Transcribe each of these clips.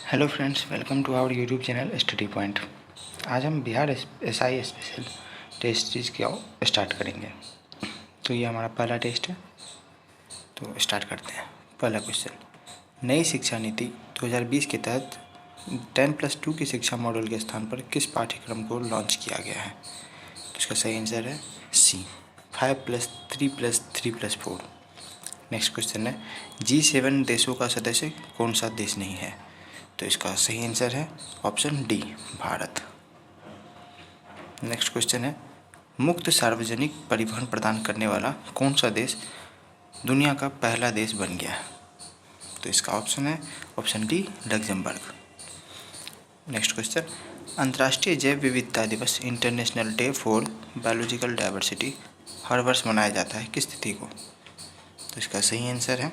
Hello friends, welcome to our YouTube channel study point. आज हम Bihar SI special test series को start करेंगे। तो ये हमारा पहला टेस्ट है, तो स्टार्ट करते हैं। पहला क्वेश्चन, नई शिक्षा नीति 2020 के तहत 10+2 की शिक्षा मॉडल के स्थान पर किस पाठ्यक्रम को लॉन्च किया गया है? तो इसका सही आंसर है सी, 5+3+3+4। नेक्स्ट क्वेश्चन है, G7 देशों का सदस्य कौन सा देश नहीं है? तो इसका सही आंसर है option D, Bharat. Next question है, मुक्त सार्वजनिक परिवहन प्रदान करने वाला कौन सा देश दुनिया का पहला देश बन गया है? तो इसका ऑप्शन है option D, Luxembourg. Next question, अंतर्राष्ट्रीय जैव विविधता दिवस International Day for Biological Diversity हर वर्ष मनाया जाता है किस तिथि को? तो इसका सही आंसर है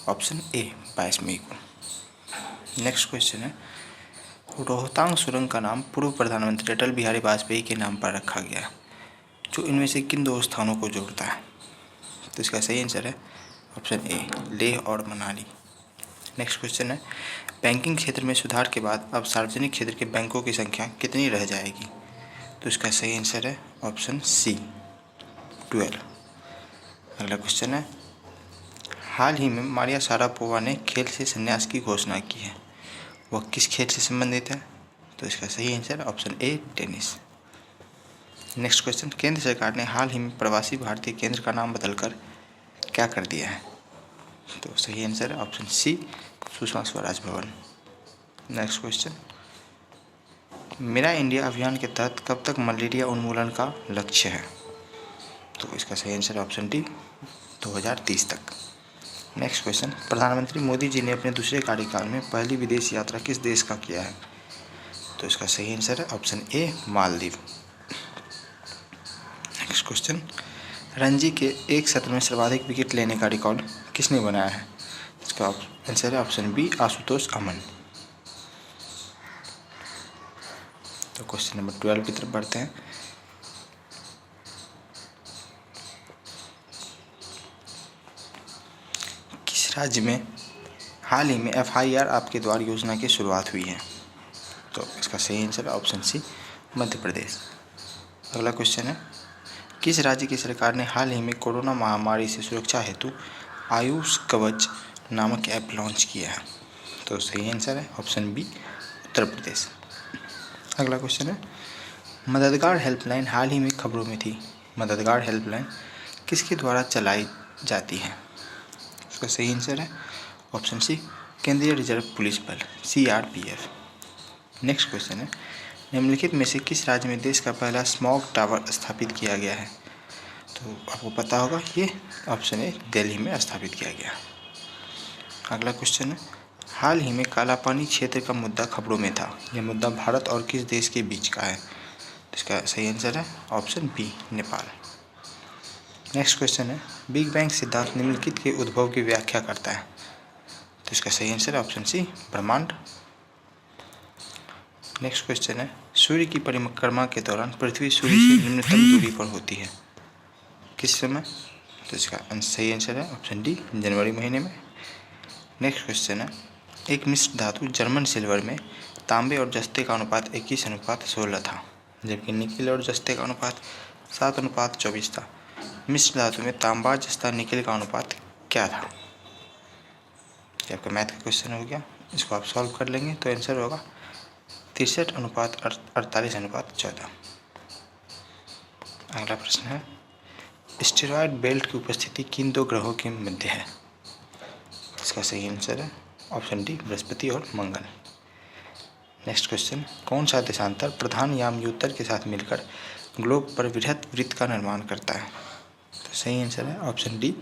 ऑप्शन ए, 22 मई को। नेक्स्ट क्वेश्चन है, रोहतांग सुरंग का नाम पूर्व प्रधानमंत्री अटल बिहारी वाजपेयी के नाम पर रखा गया है, जो इनमें से किन दो स्थानों को जोड़ता है? तो इसका सही आंसर है ऑप्शन ए, लेह और मनाली। नेक्स्ट क्वेश्चन है, बैंकिंग क्षेत्र में सुधार के बाद अब सार्वजनिक क्षेत्र के बैंकों की संख्या कितनी रह जाएगी? तो इसका सही आंसर है ऑप्शन सी, 12। अगला क्वेश्चन है, हाल ही में मारिया शारापोवा ने खेल से संन्यास की घोषणा की है, वह किस खेल से संबंधित है? तो इसका सही answer option A, tennis. Next question, केंद्र सरकार ने हाल ही में प्रवासी भारतीय केंद्र का नाम बदलकर क्या कर दिया है? तो सही आंसर है ऑप्शन सी, सुषमा स्वराज भवन। नेक्स्ट क्वेश्चन, मेरा इंडिया अभियान के तहत कब तक मलेरिया उन्मूलन का लक्ष्य है? तो इसका सही आंसर ऑप्शन डी, 2030 तक। नेक्स्ट क्वेश्चन, प्रधानमंत्री मोदी जी ने अपने दूसरे कार्यकाल में पहली विदेश यात्रा किस देश का किया है? तो इसका सही आंसर है option A, Maldives. Next question, Ranji के एक सत्र में सर्वाधिक विकेट लेने का रिकॉर्ड किसने बनाया है? इसका आंसर है ऑप्शन बी, आशुतोष अमन। तो क्वेश्चन नंबर 12 की तरफ बढ़ते हैं। किस राज्य में हाल ही में FIR आपके द्वार योजना की शुरुआत हुई है? तो इसका सही आंसर है ऑप्शन सी, मध्य प्रदेश। अगला क्वेश्चन है, किस राज्य की सरकार ने हाल ही में कोरोना महामारी से सुरक्षा हेतु आयुष कवच नामक ऐप लॉन्च किया है? तो सही आंसर है ऑप्शन बी, उत्तर प्रदेश। अगला क्वेश्चन है, मददगार हेल्पलाइन हाल ही में खबरों में थी, मददगार हेल्पलाइन किसके द्वारा चलाई जाती है? उसका सही आंसर है ऑप्शन सी, केंद्रीय रिजर्व पुलिस बल, CRPF। नेक्स्ट क्वेश्चन है, निम्नलिखित में से किस राज्य में देश का पहला स्मॉग टावर स्थापित किया गया है? तो आपको पता होगा, ये ऑप्शन है दिल्ली में स्थापित किया गया। अगला क्वेश्चन है, हाल ही में कालापानी क्षेत्र का मुद्दा खबरों में था, यह मुद्दा भारत और किस देश के बीच का है? तो इसका सही आंसर है option B, Nepal. Next question है, बिग बैंग सिद्धांत निम्नलिखित के उद्भव की व्याख्या करता है? तो इसका सही आंसर है ऑप्शन सी, ब्रह्मांड। नेक्स्ट क्वेश्चन है, सूर्य की परिक्रमा के दौरान पृथ्वी सूर्य से निम्नतम दूरी पर होती है, किस समय? तो इसका सही आंसर है ऑप्शन डी, जनवरी महीने में। नेक्स्ट क्वेश्चन है, एक मिश्र धातु जर्मन सिल्वर में तांबे और जस्ते का अनुपात 21:16 था, जबकि निकिल और जस्ते का अनुपात 7:24 था। मिश्र धातु में तांबा जस्ता निकिल का अनुपात क्या था? ये आपका मैथ का क्वेश्चन हो गया, इसको आप सॉल्व कर लेंगे तो आंसर होगा 63:48:14। अगला प्रश्न है, एस्टेरॉयड बेल्ट की उपस्थिति किन दो ग्रहों के मध्य है? इसका सही आंसर है ऑप्शन डी, बृहस्पति और मंगल। नेक्स्ट क्वेश्चन, कौन सा देशांतर प्रधान यामयूतर के साथ मिलकर ग्लोब पर वृहत वृत्त का निर्माण करता है? तो सही आंसर है ऑप्शन डी,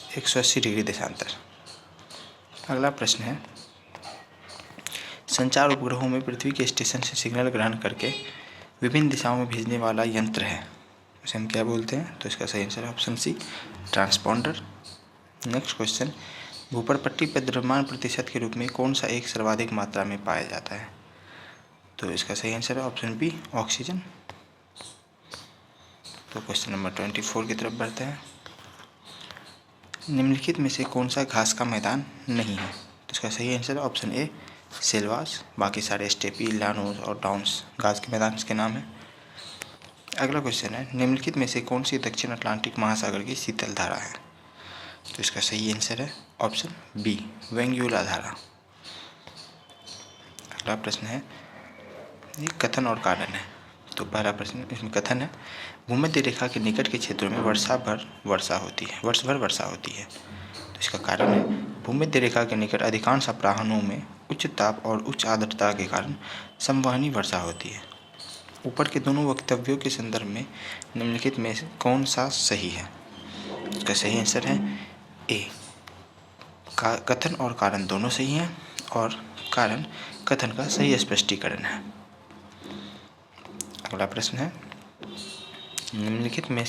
180 डिग्री देशांतर। अगला प्रश्न है, संचार उपग्रहों में पृथ्वी के स्टेशन से सिग्नल ग्रहण करके विभिन्न दिशाओं में भेजने वाला यंत्र है, उसे हम क्या बोलते हैं? तो इसका सही आंसर है option C, transponder. Next question, भूपरपट्टी पर द्रव्यमान प्रतिशत के रूप में कौन सा एक सर्वाधिक मात्रा में पाया जाता है? तो इसका सही आंसर है ऑप्शन बी, ऑक्सीजन। तो क्वेश्चन नंबर 24 की तरफ बढ़ते हैं। निम्नलिखित में से कौन सा घास का मैदान नहीं है? तो इसका सही आंसर है ऑप्शन ए, सेल्वास, बाकी सारे स्टेपी, ल्लानोस और डाउन्स घास के मैदान के नाम हैं। अगला क्वेश्चन है, निम्नलिखित में से कौन सी दक्षिण अटलांटिक महासागर की शीतल धारा है? तो इसका सही आंसर है ऑप्शन बी, वेंगुला धारा। अगला प्रश्न है, ये कथन और कारण है। तो पहला प्रश्न इसमें कथन है, भूमध्य रेखा के निकट के क्षेत्रों में वर्ष भर वर्षा होती है। तो इसका कारण है, भूमध्य रेखा के निकट अधिकांश अपराह्नों में उच्च ताप और उच्च आर्द्रता के कारण संवहनी वर्षा होती है। ऊपर के दोनों वक्तव्यों के संदर्भ में निम्नलिखित में से कौन सा सही है? इसका सही आंसर है ए, कथन और कारण दोनों सही हैं और कारण कथन का सही स्पष्टीकरण है। अगला प्रश्न है, निम्नलिखित में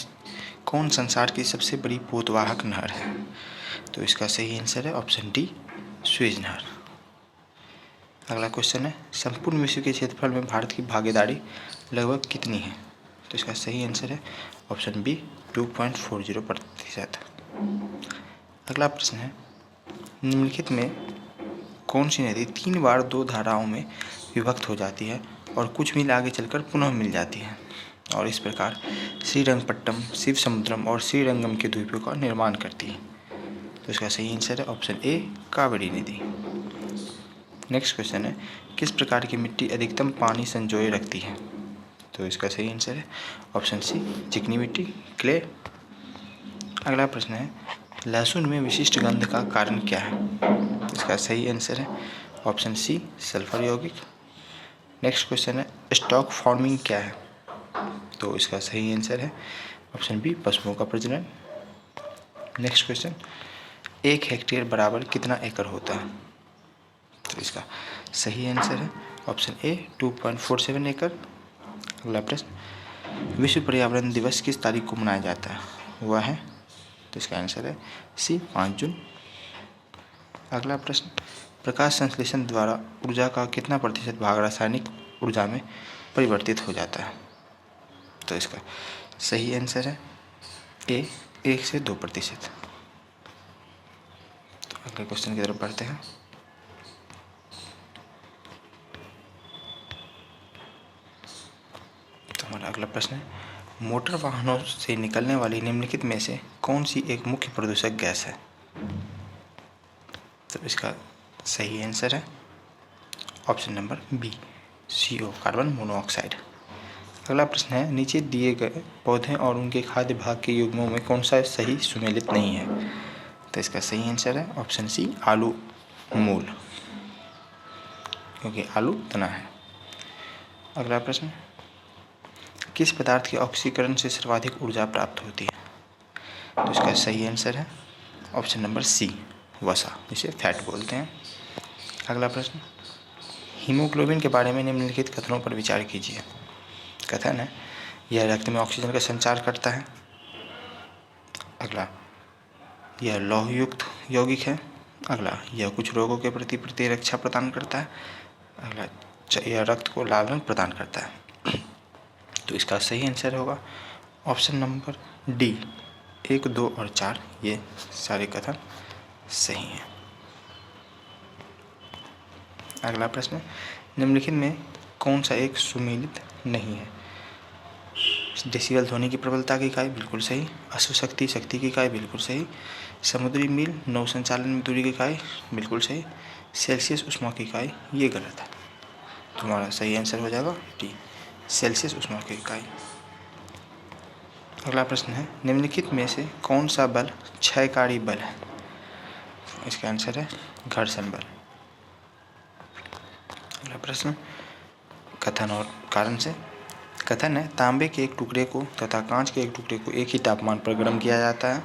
कौन संसार की सबसे बड़ी पोतवाहक नहर है? तो इसका सही आंसर है ऑप्शन डी, स्वेज नहर। अगला क्वेश्चन है, संपूर्ण विश्व के क्षेत्रफल में भारत की भागीदारी लगभग कितनी है? तो इसका सही आंसर है ऑप्शन बी, 2.40%। अगला प्रश्न है, निम्नलिखित में कौन सी नदी 3 बार 2 धाराओं में विभक्त हो जाती है और कुछ मील आगे चलकर पुनः मिल जाती है और इस प्रकार श्रीरंगपट्टम, शिव समुद्रम और श्रीरंगम के द्वीपों का निर्माण करती है? तो इसका सही आंसर है ऑप्शन ए, कावेरी नदी। नेक्स्ट क्वेश्चन है, किस प्रकार की मिट्टी अधिकतम पानी संजोए रखती है? तो इसका सही आंसर है ऑप्शन सी, चिकनी मिट्टी, क्ले। अगला प्रश्न है, लहसुन में विशिष्ट गंध का कारण क्या है? इसका सही आंसर है ऑप्शन सी, सल्फर यौगिक। नेक्स्ट क्वेश्चन है, स्टॉक फॉर्मिंग क्या है? तो इसका सही आंसर है ऑप्शन बी, पशुओं का प्रजनन। नेक्स्ट क्वेश्चन, 1 हेक्टेयर बराबर कितना एकड़ होता है? तो इसका सही आंसर है ऑप्शन ए, 2.47 एकड़। अगला प्रश्न, विश्व पर्यावरण दिवस किस तारीख को मनाया जाता है? वह है, तो इसका आंसर है सी, 5 जून। अगला प्रश्न, प्रकाश संश्लेषण द्वारा ऊर्जा का कितना प्रतिशत भाग रासायनिक ऊर्जा में परिवर्तित हो जाता है? तो इसका सही आंसर है ए, 1 से 2%। तो अगले क्वेश्चन की तरफ बढ़ते हैं। तो हमारा अगला प्रश्न है, मोटर वाहनों से निकलने वाली निम्नलिखित में से कौन सी एक मुख्य प्रदूषक गैस है? तो इसका सही आंसर है option number B, CO, carbon monoxide. अगला प्रश्न है, नीचे दिए गए पौधे और उनके खाद्य भाग के युग्मों में कौन सा सही सुमेलित नहीं है? तो इसका सही आंसर है ऑप्शन सी, आलू मूल, क्योंकि आलू तना है। अगला प्रश्न, किस पदार्थ के ऑक्सीकरण से सर्वाधिक ऊर्जा प्राप्त होती है? तो इसका सही आंसर है ऑप्शन नंबर सी, वसा, जिसे फैट बोलते हैं। अगला प्रश्न, हीमोग्लोबिन के बारे में निम्नलिखित कथनों पर विचार कीजिए। कथन है, यह रक्त में ऑक्सीजन का संचार करता है। अगला, यह लौहयुक्त यौगिक है। अगला, यह कुछ रोगों के प्रति प्रतिरक्षा प्रदान करता है। अगला, यह रक्त को लाल रंग प्रदान करता है। तो इसका सही आंसर होगा ऑप्शन नंबर डी, 1, 2 और 4, ये सारे कथन सही हैं। अगला प्रश्न, निम्नलिखित में कौन सा एक सुमेलित नहीं है? डेसिबल ध्वनि की प्रबलता की इकाई, बिल्कुल सही। अश्व शक्ति, शक्ति की इकाई, बिल्कुल सही। समुद्री मील, नौ संचालन में दूरी की इकाई, बिल्कुल सही। सेल्सियस ऊष्मा की इकाई, ये गलत है। तुम्हारा सही आंसर हो जाएगा डी, सेल्सियस ऊष्मा की इकाई। अगला प्रश्न है, निम्नलिखित में से कौन सा बल क्षयकारी बल है? इसका आंसर है घर्षण बल। अगला प्रश्न, कथन और कारण से। कथन है, तांबे के एक टुकड़े को तथा कांच के एक टुकड़े को एक ही तापमान पर गर्म किया जाता है।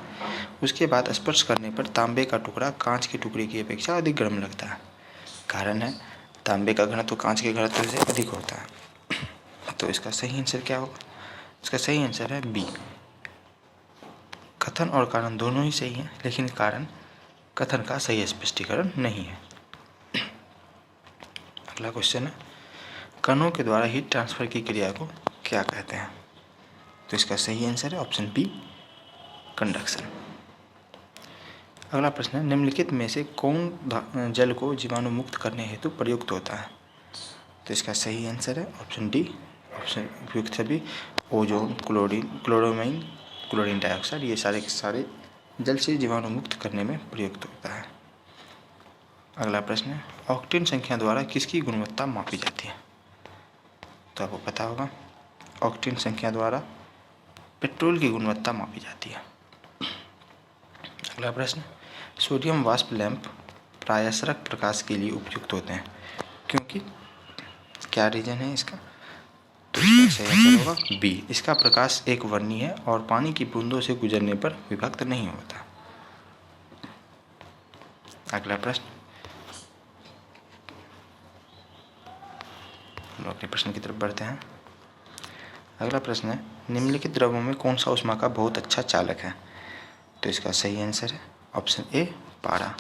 उसके बाद स्पर्श करने पर तांबे का टुकड़ा कांच के टुकड़े की अपेक्षा अधिक गर्म लगता है। कारण है, तांबे का घनत्व कांच के घनत्व से अधिक होता है। तो इसका सही आंसर क्या होगा? इसका सही आंसर है बी। कथन और कारण दोनों ही सही हैं, लेकिन कारण कथन का सही स्पष्टीकरण नहीं है। अगला क्वेश्चन है, कणों के द्वारा हीट ट्रांसफर की क्रिया को क्या कहते हैं? तो इसका सही आंसर है ऑप्शन बी, कंडक्शन। अगला प्रश्न है, निम्नलिखित में से कौन जल को जीवाणु मुक्त करने हेतु प्रयुक्त होता है? तो इसका सही आंसर है ऑप्शन डी। ऑप्शन उपयुक्त सभी ओजोन, क्लोरीन, क्लोरोमाइन, क्लोरीन डाइऑक्साइड, ये सारे के सारे जल से जीवाणु मुक्त करने में प्रयुक्त होता है। अगला प्रश्न है, ऑक्टेन संख्या द्वारा किसकी गुणवत्ता मापी जाती है? तो आपको पता होगा, ऑक्टेन संख्या द्वारा पेट्रोल की गुणवत्ता मापी जाती है। अगला प्रश्न, सोडियम वाष्प लैंप प्रायस्रक प्रकाश के लिए उपयुक्त होते हैं क्योंकि क्या रीजन है इसका? तो इसका सही आंसर होगा बी। इसका प्रकाश एक वर्णीय है और पानी की बूंदों से गुजरने पर विभक्त नहीं होता। अगला प्रश्न, हम अपने प्रश्न की तरफ बढ़ते हैं। अगला प्रश्न है, निम्नलिखित द्रव्यों में कौन सा ऊष्मा का बहुत अच्छा चालक है? तो इसका सही आंसर है ऑप्शन ए, पारा।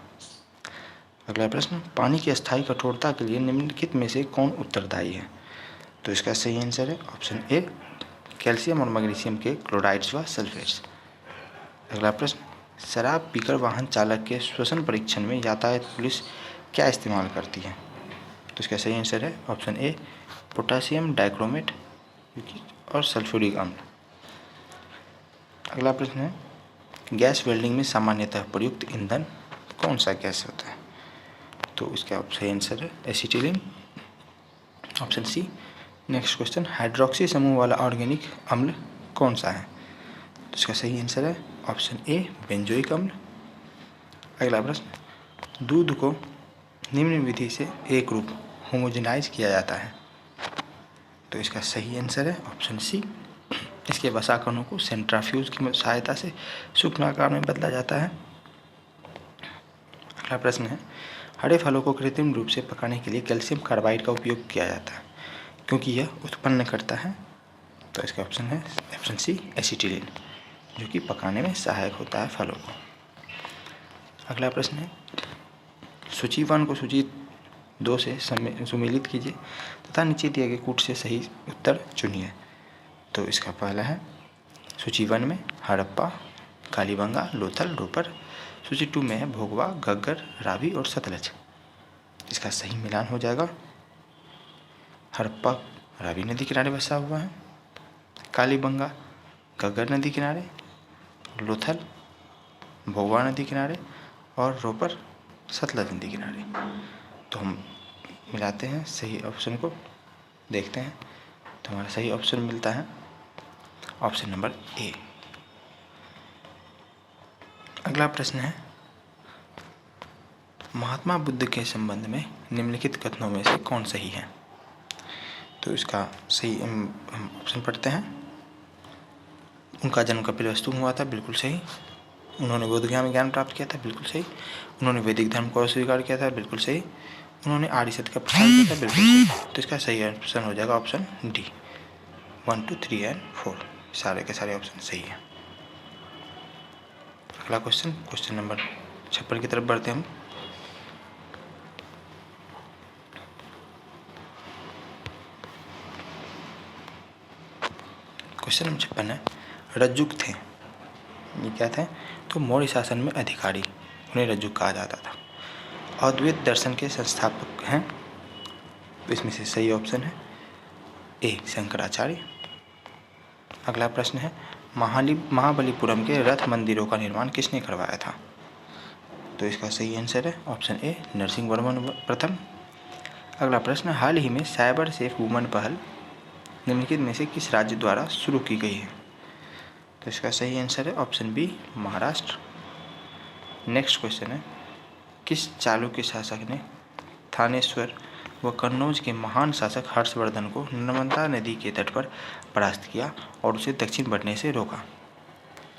अगला प्रश्न, पानी की अस्थायी कठोरता के लिए निम्नलिखित में से कौन उत्तरदायी है? तो इसका सही आंसर है ऑप्शन ए, कैल्शियम और मैग्नीशियम के क्लोराइड्स व सल्फेट्स। अगला प्रश्न, शराब पीकर वाहन चालक के श्वसन परीक्षण में यातायात पुलिस क्या इस्तेमाल करती है? तो इसका सही आंसर है ऑप्शन ए, पोटासियम डाइक्रोमेट और सल्फ्यूरिक अम्ल। अगला प्रश्न है, गैस वेल्डिंग में सामान्यतः प्रयुक्त ईंधन कौन सा गैस होता है? तो इसका सही आंसर है acetylene, option C. Next question, hydroxy समूह वाला ऑर्गेनिक अम्ल कौन सा है? तो इसका सही आंसर है ऑप्शन ए, बेंजोइक अम्ल। अगला प्रश्न, दूध को निम्न विधि से एक रूप होमोजेनाइज किया जाता है। तो इसका सही आंसर है ऑप्शन सी। इसके वसा कणों को सेंट्रीफ्यूज की सहायता से सूक्ष्म आकार में बदला जाता है। अगला प्रश्न है, हरे फलों को कृत्रिम रूप से पकाने के लिए कैल्शियम कार्बाइड का उपयोग किया जाता है क्योंकि यह उत्पन्न करता है। तो इसका ऑप्शन है ऑप्शन सी, एसिटिलीन, जो कि पकाने में सहायक होता है फलों को। अगला प्रश्न है, सूची 1 को सूची 2 से सुमेलित कीजिए तथा नीचे दिए गए कूट से सही उत्तर चुनिए। तो इसका पहला है, सूची 1 में हड़प्पा, कालीबंगा, लोथल, रोपर। सूची 2 में है भोगवा, घग्गर, रावी और सतलज। इसका सही मिलान हो जाएगा, हड़प्पा रावी नदी किनारे बसा हुआ है, कालीबंगा घग्गर नदी किनारे, लोथल भोगवा नदी किनारे और रोपर सतलज नदी किनारे। तो हम मिलाते हैं सही ऑप्शन को, देखते हैं। तो हमारा सही ऑप्शन मिलता है ऑप्शन नंबर ए। अगला प्रश्न है, महात्मा बुद्ध के संबंध में निम्नलिखित कथनों में से कौन सही है? तो इसका सही हम ऑप्शन पढ़ते हैं। उनका जन्म कपिलवस्तु में हुआ था, बिल्कुल सही। उन्होंने बोधगया में ज्ञान प्राप्त किया था, बिल्कुल सही। उन्होंने वैदिक धर्म को अस्वीकार किया था, बिल्कुल सही। उन्होंने आर्य सत्य का प्रचार किया था, बिल्कुल सही। तो इसका सही ऑप्शन हो जाएगा ऑप्शन डी। 1, 2, 3 और 4 सारे के सारे ऑप्शन सही है। अगला क्वेश्चन, क्वेश्चन नंबर 56 की तरफ बढ़ते हैं हम। क्वेश्चन नंबर 56 है, रज्जुक थे, ये क्या थे? तो मौर्य शासन में अधिकारी, उन्हें रज्जुक कहा जाता था। अद्वैत दर्शन के संस्थापक हैं। तो इसमें से सही ऑप्शन है ए, शंकराचार्य। अगला प्रश्न है, महाबलीपुरम के रथ मंदिरों का निर्माण किसने करवाया था? तो इसका सही आंसर है ऑप्शन ए, नरसिंह वर्मन प्रथम। अगला प्रश्न, हाल ही में साइबर सेफ वुमन पहल निम्नलिखित में से किस राज्य द्वारा शुरू की गई है? तो इसका सही आंसर है option B, Maharashtra. Next question है, किस चालुक्य शासक ने थानेश्वर व कन्नौज के महान शासक हर्षवर्धन को नर्मदा नदी के तट पर परास्त किया और उसे दक्षिण बढ़ने से रोका?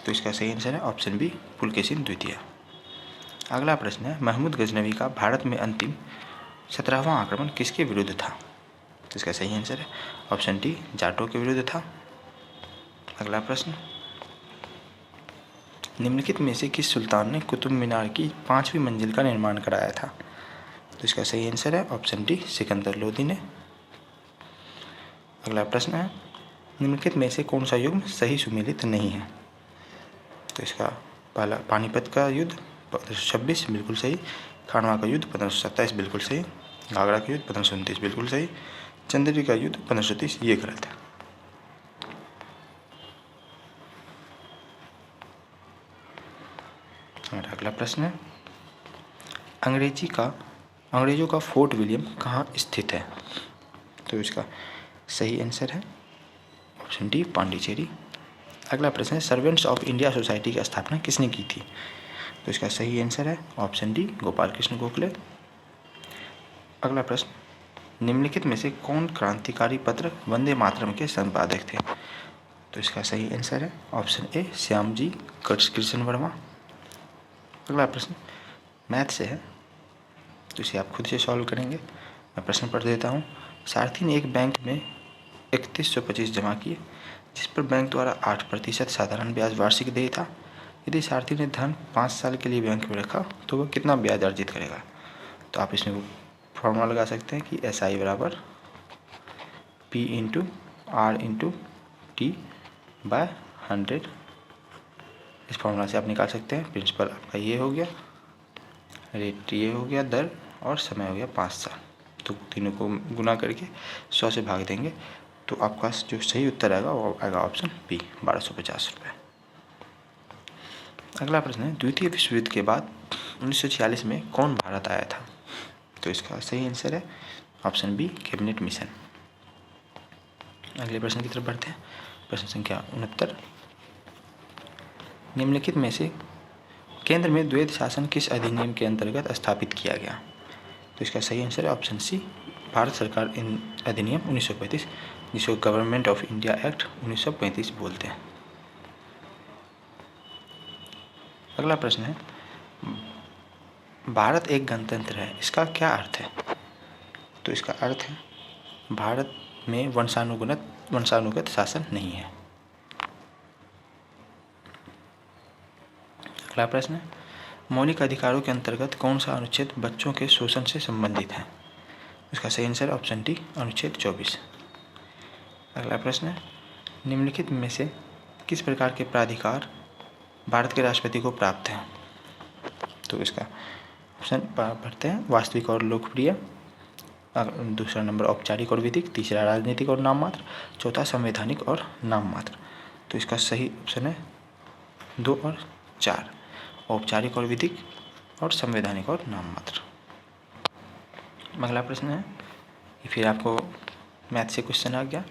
तो इसका सही आंसर है ऑप्शन बी, पुलकेशिन द्वितीय। अगला प्रश्न है, महमूद गजनवी का भारत में अंतिम 17वां आक्रमण किसके विरुद्ध था? तो इसका सही आंसर है ऑप्शन डी, जाटों के विरुद्ध था। अगला प्रश्न, निम्नलिखित में से किस सुल्तान ने कुतुब मीनार की 5वीं मंजिल का निर्माण कराया था? तो इसका सही आंसर है ऑप्शन डी, सिकंदर लोदी ने। अगला प्रश्न है, निम्नलिखित में से कौन सा युग्म सही सुमेलित नहीं है? तो इसका पहला, पानीपत का युद्ध, 1526 बिल्कुल सही। खानवा का युद्ध 1527 बिल्कुल सही। घाघरा का युद्ध 1529 बिल्कुल सही। चंदेरी का युद्ध 1530 ये गलत है। हमारा अगला प्रश्न है, अंग्रेजों का फोर्ट विलियम कहाँ स्थित है? तो इसका सही आंसर है ऑप्शन डी, पांडिचेरी। अगला प्रश्न है, सर्वेंट्स ऑफ इंडिया सोसाइटी की स्थापना किसने की थी? तो इसका सही आंसर है ऑप्शन डी, गोपाल कृष्ण गोखले। अगला प्रश्न, निम्नलिखित में से कौन क्रांतिकारी पत्र वंदे मातरम के संपादक थे? तो इसका सही आंसर है ऑप्शन ए, श्यामजी कृष्ण वर्मा। अगला प्रश्न मैथ से है, तो इसे आप खुद से सॉल्व करेंगे। मैं प्रश्न पढ़ देता हूँ। सारथी ने एक बैंक में 3125 जमा किए, जिस पर बैंक द्वारा 8% साधारण ब्याज वार्षिक देय था। यदि सारथी ने धन 5 साल के लिए बैंक में रखा तो वह कितना ब्याज अर्जित करेगा? तो आप इसमें वो फॉर्मूला लगा सकते हैं कि SI बराबर P into R into T by 100। इस फॉर्मूला से आप निकाल सकते हैं। प्रिंसिपल आपका ये हो गया, रेट ये हो गया, दर, और समय हो गया 5 साल। तो तीनों को गुना करके 100 से भाग देंगे तो आपका जो सही उत्तर आएगा वो आएगा ऑप्शन बी, 1250 रुपये। अगला प्रश्न है, द्वितीय विश्व युद्ध के बाद 1946 में कौन भारत आया था? तो इसका सही आंसर है ऑप्शन बी, कैबिनेट मिशन। अगले प्रश्न की तरफ बढ़ते हैं। प्रश्न संख्या 69, निम्नलिखित में से केंद्र में द्वैध शासन किस अधिनियम के अंतर्गत स्थापित किया गया? तो इसका सही आंसर है ऑप्शन सी, भारत सरकार अधिनियम 1935, जिसको गवर्नमेंट ऑफ इंडिया एक्ट 1935 बोलते हैं। अगला प्रश्न है, भारत एक गणतंत्र है, इसका क्या अर्थ है? तो इसका अर्थ है भारत में वंशानुगत शासन नहीं है। अगला प्रश्न है, मौलिक अधिकारों के अंतर्गत कौन सा अनुच्छेद बच्चों के शोषण से संबंधित है? इसका सही आंसर है ऑप्शन डी, अनुच्छेद 24। अगला प्रश्न है, निम्नलिखित में से किस प्रकार के प्राधिकार भारत के राष्ट्रपति को प्राप्त हैं? तो इसका ऑप्शन पढ़ते हैं, वास्तविक और लोकप्रिय, दूसरा नंबर औपचारिक और विधिक, तीसरा राजनीतिक और नाम मात्र, चौथा संवैधानिक और नाम मात्र। तो इसका सही ऑप्शन है 2 और 4, औपचारिक और विधिक और संवैधानिक और नाम मात्र। अगला प्रश्न है, फिर आपको मैथ से क्वेश्चन आ गया,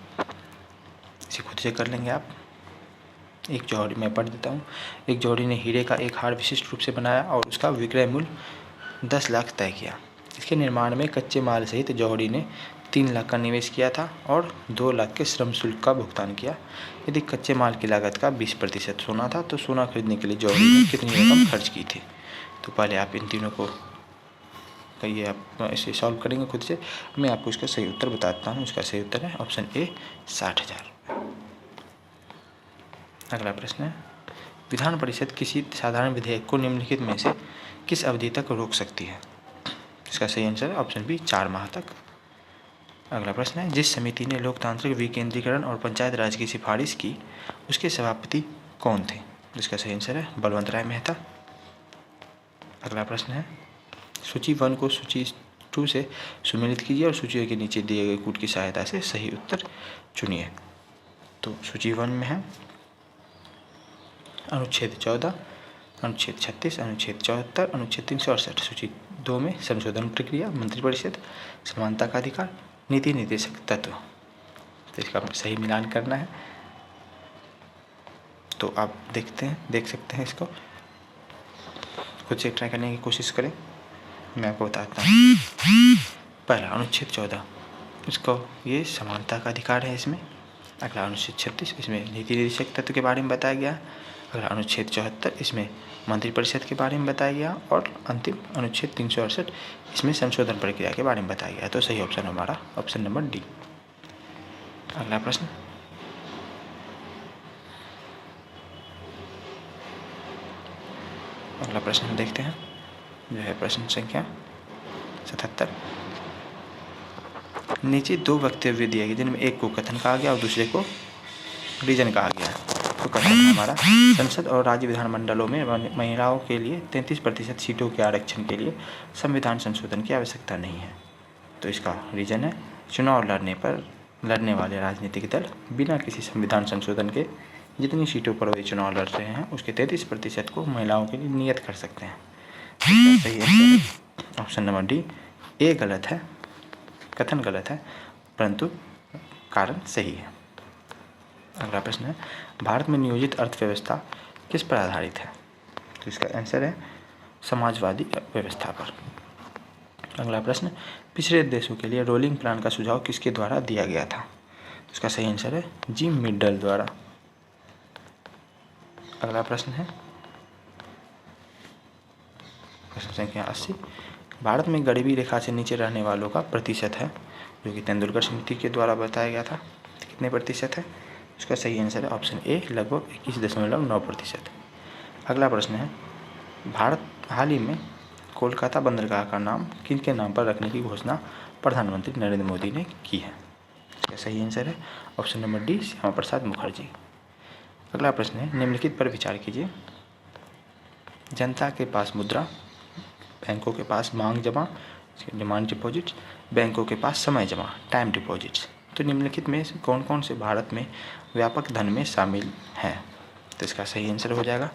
इसे खुद से कर लेंगे आप। एक जौहरी, मैं पढ़ देता हूँ। एक जौहरी ने हीरे का एक हार विशिष्ट रूप से बनाया और उसका विक्रय मूल्य 10 लाख तय किया। इसके निर्माण में कच्चे माल सहित जौहरी ने 3 लाख का निवेश किया था और 2 लाख के श्रम शुल्क का भुगतान किया। यदि कच्चे माल की लागत का 20% सोना था तो सोना खरीदने के लिए जौहरी ने कितनी रकम खर्च की थी? तो पहले आप इन तीनों को ये आप इसे सॉल्व करेंगे खुद से। मैं आपको इसका सही उत्तर बताता हूँ। इसका सही उत्तर है ऑप्शन ए, 60,000। अगला प्रश्न है, विधान परिषद किसी साधारण विधेयक को निम्नलिखित में से किस अवधि तक रोक सकती है? इसका सही आंसर है ऑप्शन बी, 4 माह तक। अगला प्रश्न है, जिस समिति ने लोकतांत्रिक विकेंद्रीकरण और पंचायत राज की सिफारिश की उसके सभापति कौन थे? जिसका सही आंसर है बलवंत राय मेहता। अगला प्रश्न है, सूची 1 को सूची 2 से सुमेलित कीजिए और सूची के नीचे दिए गए कूट की सहायता से सही उत्तर चुनिए। तो सूची 1 में है अनुच्छेद 14, अनुच्छेद 36, अनुच्छेद 74, अनुच्छेद 368। सूची 2 में संशोधन प्रक्रिया, मंत्रिपरिषद, समानता का अधिकार, नीति निर्देशक तत्व। तो इसका सही मिलान करना है। तो आप देख सकते हैं, इसको खुद से ट्राई करने की कोशिश करें। मैं आपको बताता हूँ। पहला अनुच्छेद 14, इसको ये समानता का अधिकार है इसमें। अगला अनुच्छेद 36, इसमें नीति निर्देशक तत्व के बारे में बताया गया। अगला अनुच्छेद 74, इसमें मंत्रिपरिषद के बारे में बताया गया। और अंतिम अनुच्छेद 368, इसमें संशोधन प्रक्रिया के बारे में बताया गया। तो सही ऑप्शन हमारा ऑप्शन नंबर डी। अगला प्रश्न, अगला प्रश्न हम देखते हैं, जो है प्रश्न संख्या 77। नीचे 2 वक्तव्य दिए गए जिनमें एक को कथन कहा गया और दूसरे को रीजन कहा गया है। तो क्वेश्चन है हमारा, संसद और राज्य विधानमंडलों में महिलाओं के लिए 33% सीटों के आरक्षण के लिए संविधान संशोधन की आवश्यकता नहीं है। तो इसका रीज़न है, चुनाव लड़ने वाले राजनीतिक दल बिना किसी संविधान संशोधन के जितनी सीटों पर वे चुनाव लड़ रहे हैं उसके 33% को महिलाओं के लिए नियत कर सकते हैं। सही आंसर ऑप्शन नंबर डी। ए गलत है, कथन गलत है, परंतु कारण सही है। अगला प्रश्न है, भारत में नियोजित अर्थव्यवस्था किस पर आधारित है? तो इसका आंसर है समाजवादी व्यवस्था पर। अगला प्रश्न, पिछड़े देशों के लिए रोलिंग प्लान का सुझाव किसके द्वारा दिया गया था? तो इसका सही आंसर है जिम मिडल द्वारा। अगला प्रश्न है प्रश्न संख्या 80, भारत में गरीबी रेखा से नीचे रहने वालों का प्रतिशत है, जो कि तेंदुलकर समिति के द्वारा बताया गया था, कितने प्रतिशत है? इसका सही आंसर है ऑप्शन ए, लगभग 21.9%। अगला प्रश्न है, भारत हाल ही में कोलकाता बंदरगाह का नाम किनके नाम पर रखने की घोषणा प्रधानमंत्री नरेंद्र मोदी ने की है? इसका सही आंसर है option number D, Shyama Prasad Mukherjee. अगला प्रश्न है, निम्नलिखित पर विचार कीजिए। जनता के पास मुद्रा, बैंकों के पास मांग जमा डिमांड डिपॉजिट्स, बैंकों के पास समय जमा टाइम डिपॉजिट्स। तो निम्नलिखित में से कौन कौन से भारत में व्यापक धन में शामिल हैं? तो इसका सही आंसर हो जाएगा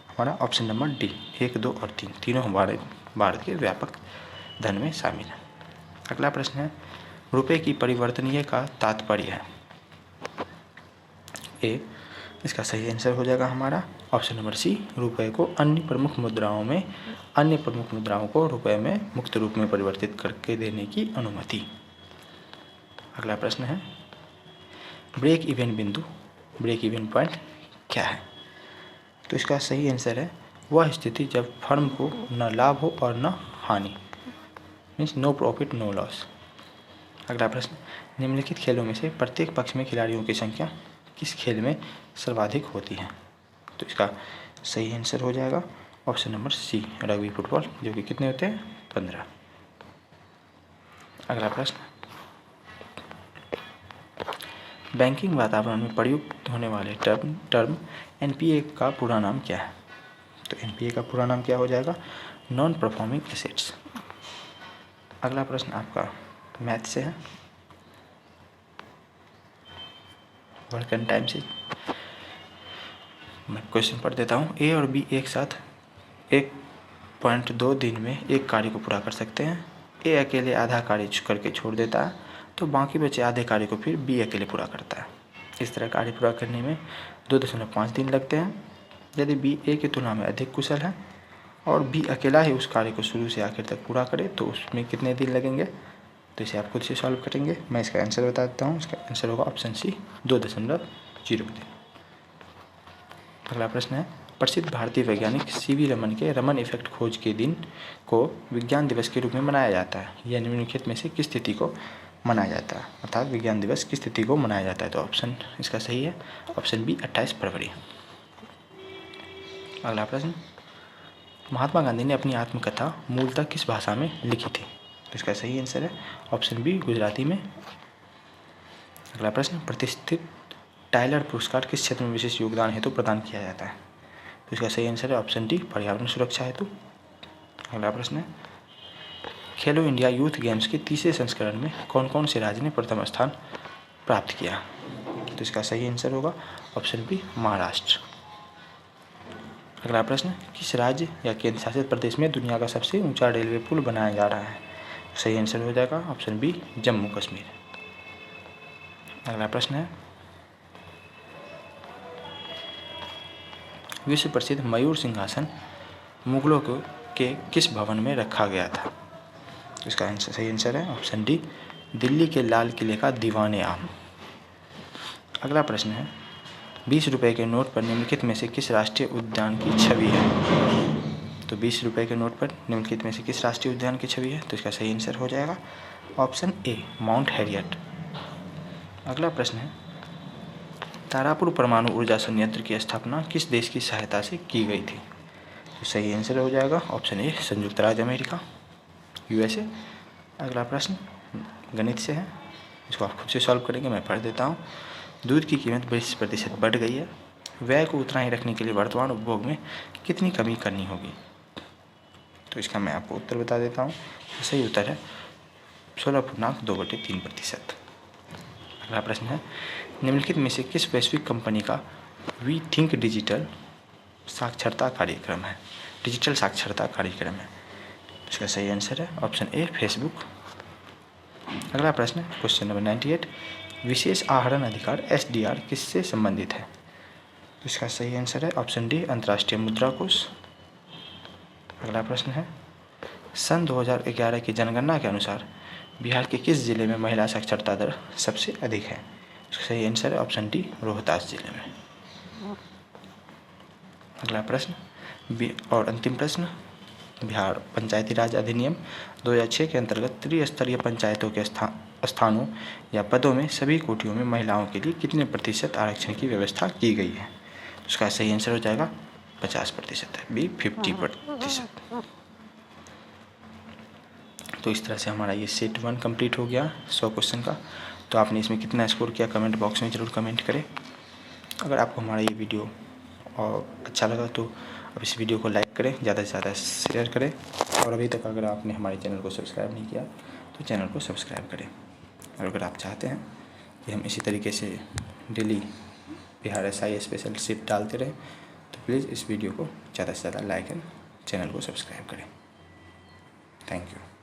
हमारा ऑप्शन नंबर डी, 1, 2 और 3 तीनों हमारे भारत के व्यापक धन में शामिल है। अगला प्रश्न है, रुपए की परिवर्तनीय का तात्पर्य है? ए, इसका सही आंसर हो जाएगा हमारा ऑप्शन नंबर सी, रुपए को अन्य प्रमुख मुद्राओं को रुपए में मुक्त रूप में परिवर्तित करके देने की अनुमति। अगला प्रश्न है, ब्रेक इवन पॉइंट क्या है? तो इसका सही आंसर है वह स्थिति जब फर्म को न लाभ हो और न हानि, means no profit no loss. अगला प्रश्न, निम्नलिखित खेलों में से प्रत्येक पक्ष में खिलाड़ियों की संख्या किस खेल में सर्वाधिक होती है? तो इसका सही आंसर हो जाएगा option number C, rugby football, जो कि कितने होते हैं? 15। अगला प्रश्न, बैंकिंग वातावरण में प्रयुक्त होने वाले टर्म एनपीए का पूरा नाम क्या है? तो एनपीए का पूरा नाम क्या हो जाएगा? Non performing assets. अगला प्रश्न आपका मैथ से है, वर्क एंड टाइम से। मैं क्वेश्चन पढ़ देता हूँ। ए और बी एक साथ 1.2 दिन में एक कार्य को पूरा कर सकते हैं। ए अकेले आधा कार्य करके छोड़ देता है, तो बाकी बचे आधे कार्य को फिर बी अकेले पूरा करता है। इस तरह कार्य पूरा करने में 2.5 दिन लगते हैं। यदि बी ए की तुलना में अधिक कुशल है और बी अकेला ही उस कार्य को शुरू से आखिर तक पूरा करे, तो उसमें कितने दिन लगेंगे? तो इसे आप खुद से सॉल्व करेंगे। मैं इसका आंसर बता देता हूँ। इसका आंसर होगा ऑप्शन सी, 2.0 दिन। अगला प्रश्न है, प्रसिद्ध भारतीय वैज्ञानिक सीवी रमन के रमन इफेक्ट खोज के दिन को विज्ञान दिवस के रूप में मनाया जाता है। यह निम्नलिखित में से किस तिथि को मनाया जाता है? अर्थात विज्ञान दिवस किस तिथि को मनाया जाता है? तो ऑप्शन इसका सही है ऑप्शन बी, 28 फरवरी। अगला प्रश्न, महात्मा गांधी ने अपनी आत्मकथा मूलतः किस भाषा में लिखी थी? तो इसका सही आंसर है ऑप्शन बी, गुजराती में। अगला प्रश्न, प्रतिष्ठित टाइलर पुरस्कार किस क्षेत्र में विशेष योगदान हेतु प्रदान किया जाता है? तो इसका सही आंसर है ऑप्शन डी, पर्यावरण सुरक्षा हेतु। अगला प्रश्न है, खेलो इंडिया यूथ गेम्स के तीसरे संस्करण में कौन कौन से राज्य ने प्रथम स्थान प्राप्त किया? तो इसका सही आंसर होगा ऑप्शन बी, महाराष्ट्र। अगला प्रश्न, किस राज्य या केंद्र शासित प्रदेश में दुनिया का सबसे ऊंचा रेलवे पुल बनाया जा रहा है? सही आंसर हो जाएगा ऑप्शन बी, जम्मू कश्मीर। अगला प्रश्न है, विश्व प्रसिद्ध मयूर सिंहासन मुगलों के किस भवन में रखा गया था? इसका आंसर सही आंसर है ऑप्शन डी, दिल्ली के लाल किले का दीवाने आम। अगला प्रश्न है, 20 रुपये के नोट पर निम्नलिखित में से किस राष्ट्रीय उद्यान की छवि है? तो 20 रुपये के नोट पर निम्नलिखित में से किस राष्ट्रीय उद्यान की छवि है? तो इसका सही आंसर हो जाएगा ऑप्शन ए, माउंट हैरियट। अगला प्रश्न है, तारापुर परमाणु ऊर्जा संयंत्र की स्थापना किस देश की सहायता से की गई थी? तो सही आंसर हो जाएगा ऑप्शन ए, संयुक्त राज्य अमेरिका, यूएसए। अगला प्रश्न गणित से है, इसको आप खुद से सॉल्व करेंगे, मैं पढ़ देता हूँ। दूध की कीमत 20% बढ़ गई है, व्यय को उतना ही रखने के लिए वर्तमान उपभोग में कितनी कमी करनी होगी? तो इसका मैं आपको उत्तर बता देता हूँ। सही उत्तर है 16.2/3%। अगला प्रश्न है, निम्नलिखित में से किस वैश्विक कंपनी का वी थिंक डिजिटल साक्षरता कार्यक्रम है? डिजिटल साक्षरता कार्यक्रम है। इसका सही आंसर है ऑप्शन ए फेसबुक। अगला प्रश्न है क्वेश्चन नंबर 98, विशेष आहरण अधिकार SDR किससे संबंधित है? इसका सही आंसर है ऑप्शन डी अंतर्राष्ट्रीय मुद्रा कोष। अगला प्रश्न है, सन 2011 की जनगणना के अनुसार बिहार के किस जिले में महिला साक्षरता दर सबसे अधिक है? इसका सही आंसर है ऑप्शन डी रोहतास जिले में। अगला प्रश्न और अंतिम प्रश्न, बिहार पंचायती राज अधिनियम 2006 के अंतर्गत त्रिस्तरीय पंचायतों के स्थानों या पदों में सभी कोटियों में महिलाओं के लिए कितने प्रतिशत आरक्षण की व्यवस्था की गई है? उसका सही आंसर हो जाएगा 50% है, बी 50%। तो इस तरह से हमारा ये सेट 1 कंप्लीट हो गया 100 क्वेश्चन का। तो आपने इसमें कितना स्कोर किया कमेंट बॉक्स में ज़रूर कमेंट करें। अगर आपको हमारा ये वीडियो अच्छा लगा तो अब इस वीडियो को लाइक करें, ज़्यादा से ज़्यादा शेयर करें, और अभी तक अगर आपने हमारे चैनल को सब्सक्राइब नहीं किया तो चैनल को सब्सक्राइब करें। और अगर आप चाहते हैं कि हम इसी तरीके से daily Bihar SI special shift डालते रहें तो प्लीज़ इस वीडियो को ज़्यादा से ज़्यादा लाइक एंड चैनल को सब्सक्राइब करें। Thank you.